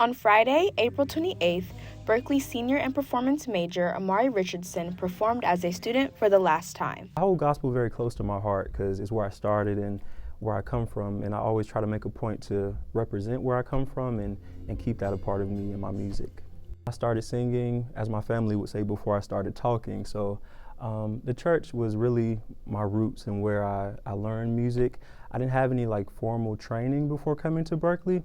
On Friday, April 28th, Berklee senior and performance major Amari Richardson performed as a student for the last time. I hold gospel very close to my heart because it's where I started and where I come from, and I always try to make a point to represent where I come from and keep that a part of me in my music. I started singing, as my family would say, before I started talking, so the church was really my roots and where I learned music. I didn't have any formal training before coming to Berklee,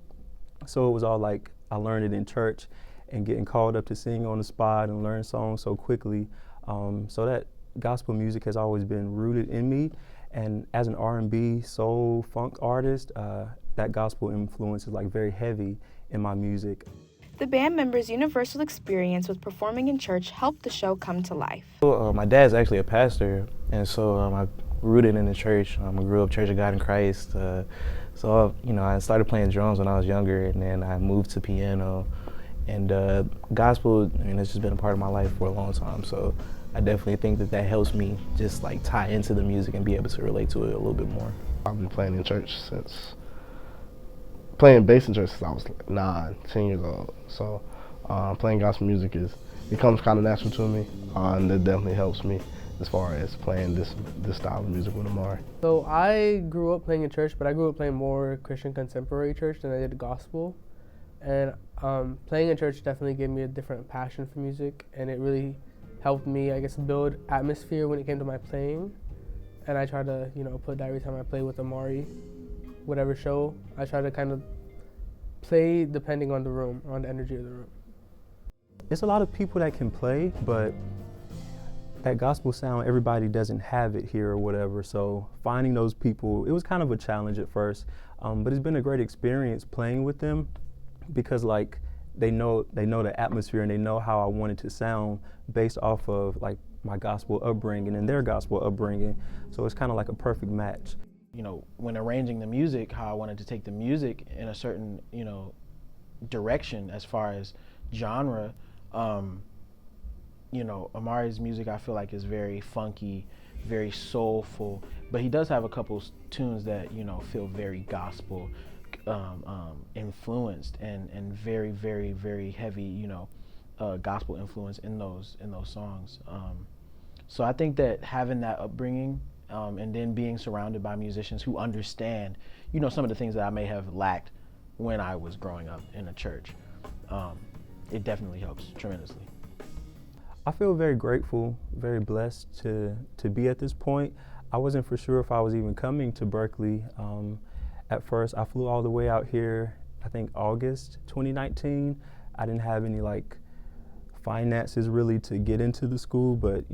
so it was all I learned it in church and getting called up to sing on the spot and learn songs so quickly. So that gospel music has always been rooted in me. And as an R&B, soul, funk artist, that gospel influence is very heavy in my music. The band members' universal experience with performing in church helped the show come to life. My dad's actually a pastor, and so I rooted in the church. I grew up Church of God in Christ. So I started playing drums when I was younger, and then I moved to piano. And gospel, it's just been a part of my life for a long time. So I definitely think that helps me just tie into the music and be able to relate to it a little bit more. I've been playing playing bass in church since I was 9, 10 years old. So playing gospel music it comes kind of natural to me, and it definitely helps me as far as playing this style of music with Amari. So I grew up playing in church, but I grew up playing more Christian contemporary church than I did gospel. And playing in church definitely gave me a different passion for music, and it really helped me, build atmosphere when it came to my playing. And I try to, put that every time I play with Amari, whatever show, I try to kind of play depending on the room, on the energy of the room. It's a lot of people that can play, but that gospel sound, everybody doesn't have it here or whatever, so finding those people, it was kind of a challenge at first, but it's been a great experience playing with them because they know the atmosphere and they know how I wanted to sound based off of my gospel upbringing and their gospel upbringing, so it's kind of like a perfect match. When arranging the music, how I wanted to take the music in a certain, direction as far as genre, Amari's music I feel like is very funky, very soulful, but he does have a couple tunes that, feel very gospel influenced and very, very, very heavy, gospel influence in those songs. So I think that having that upbringing and then being surrounded by musicians who understand, some of the things that I may have lacked when I was growing up in a church, it definitely helps tremendously. I feel very grateful, very blessed to be at this point. I wasn't for sure if I was even coming to Berklee. At first, I flew all the way out here, I think August 2019. I didn't have any finances really to get into the school, but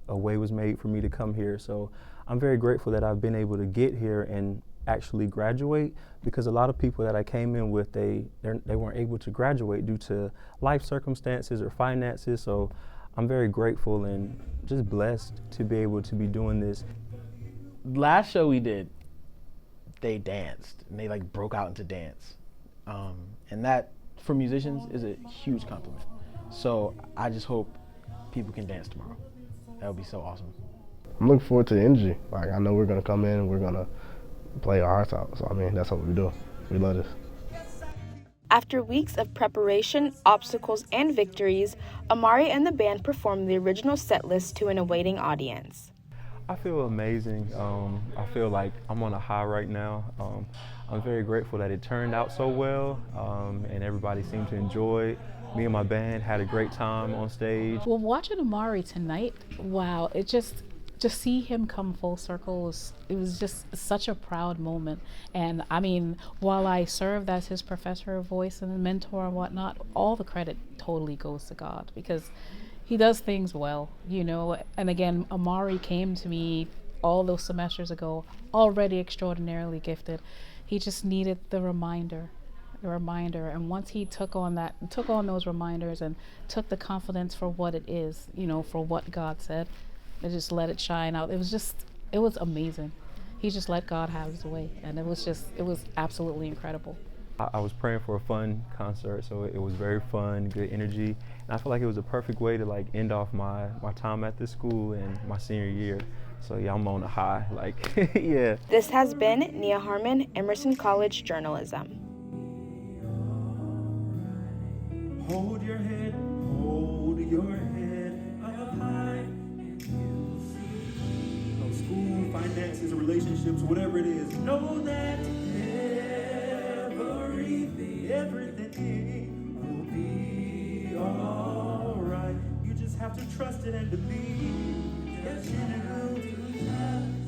a way was made for me to come here. So I'm very grateful that I've been able to get here and actually graduate, because a lot of people that I came in with, they weren't able to graduate due to life circumstances or finances. So I'm very grateful and just blessed to be able to be doing this. Last show we did, they danced and they broke out into dance. And that, for musicians, is a huge compliment. So I just hope people can dance tomorrow. That would be so awesome. I'm looking forward to the energy. I know we're gonna come in and we're gonna play our hearts out. So that's what we do. We love this. After weeks of preparation, obstacles, and victories, Amari and the band performed the original set list to an awaiting audience. I feel amazing. I feel like I'm on a high right now. I'm very grateful that it turned out so well, and everybody seemed to enjoy it. Me and my band had a great time on stage. Well, watching Amari tonight, wow, it just see him come full circle, it was just such a proud moment. And while I served as his professor of voice and mentor and whatnot, all the credit totally goes to God, because he does things well, and again, Amari came to me all those semesters ago, already extraordinarily gifted. He just needed the reminder, and once he took on those reminders and took the confidence for what it is, for what God said, and just let it shine out. It was amazing. He just let God have his way, and it was absolutely incredible. I was praying for a fun concert, so it was very fun, good energy, and I feel like it was a perfect way to end off my time at this school and my senior year. So yeah, I'm on a high, yeah. This has been Nia Harmon, Emerson College Journalism. Hold your head up high, and you'll see. You know, school, finances, relationships, whatever it is, know that everything will be alright. You just have to trust it and believe. Yes, you do.